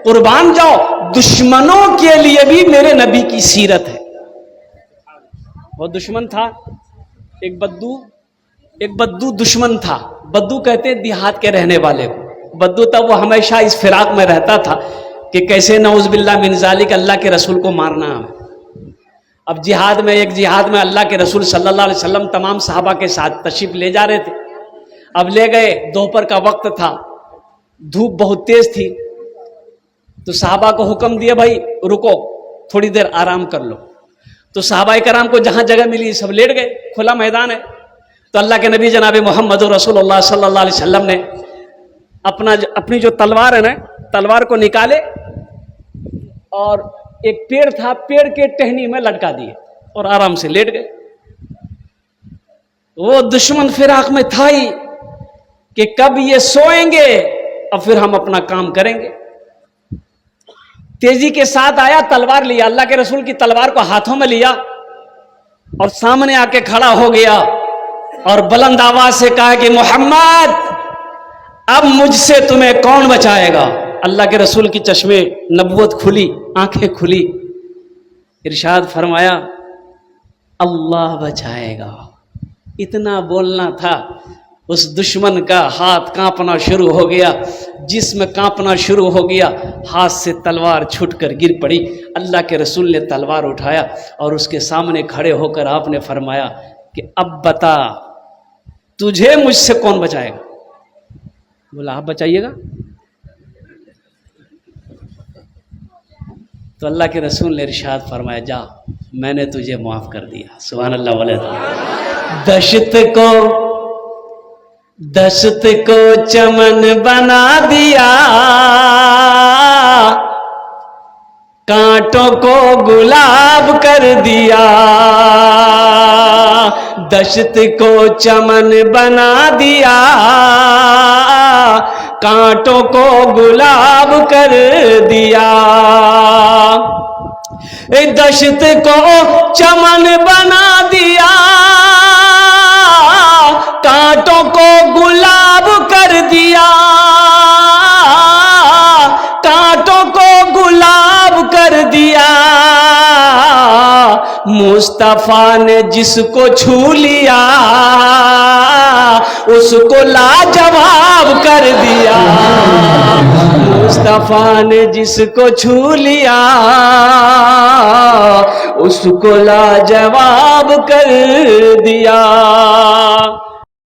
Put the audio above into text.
قربان جاؤ، دشمنوں کے لیے بھی میرے نبی کی سیرت ہے. وہ دشمن تھا، ایک بدو دشمن تھا. بدو کہتے ہیں دیہات کے رہنے والے کو. بدو تب وہ ہمیشہ اس فراق میں رہتا تھا کہ کیسے نعوذ باللہ من ذالک اللہ کے رسول کو مارنا ہے. اب ایک جہاد میں اللہ کے رسول صلی اللہ علیہ وسلم تمام صحابہ کے ساتھ تشریف لے جا رہے تھے. اب لے گئے، دوپہر کا وقت تھا، دھوپ بہت تیز تھی، تو صحابہ کو حکم دیا بھائی رکو تھوڑی دیر آرام کر لو. تو صحابہ کرام کو جہاں جگہ ملی سب لیٹ گئے، کھلا میدان ہے. تو اللہ کے نبی جناب محمد رسول اللہ صلی اللہ علیہ وسلم نے اپنی جو تلوار ہے نا، تلوار کو نکالے اور ایک پیڑ تھا، پیڑ کے ٹہنی میں لٹکا دیے اور آرام سے لیٹ گئے. وہ دشمن فراق میں تھا ہی کہ کب یہ سوئیں گے اور پھر ہم اپنا کام کریں گے. تیزی کے ساتھ آیا، تلوار لیا، اللہ کے رسول کی تلوار کو ہاتھوں میں لیا اور سامنے آ کے کھڑا ہو گیا اور بلند آواز سے کہا کہ محمد اب مجھ سے تمہیں کون بچائے گا. اللہ کے رسول کی چشمے نبوت کھلی، آنکھیں کھلی، ارشاد فرمایا اللہ بچائے گا. اتنا بولنا تھا، اس دشمن کا ہاتھ کانپنا شروع ہو گیا، جسم کانپنا شروع ہو گیا، ہاتھ سے تلوار چھوٹ کر گر پڑی. اللہ کے رسول نے تلوار اٹھایا اور اس کے سامنے کھڑے ہو کر آپ نے فرمایا کہ اب بتا تجھے مجھ سے کون بچائے گا. بولا آپ بچائیے گا. تو اللہ کے رسول نے ارشاد فرمایا جا میں نے تجھے معاف کر دیا. سبحان اللہ والحمد. دشت کو چمن بنا دیا، کانٹوں کو گلاب کر دیا. دشت کو چمن بنا دیا، کانٹوں کو گلاب کر دیا. دشت کو چمن بنا دیا، کانٹوں کو گلاب کر دیا. کانٹوں کو گلاب کر دیا. مصطفیٰ نے جس کو چھو لیا اس کو لاجواب کر دیا. مصطفیٰ نے جس کو چھو لیا اس کو لاجواب کر دیا.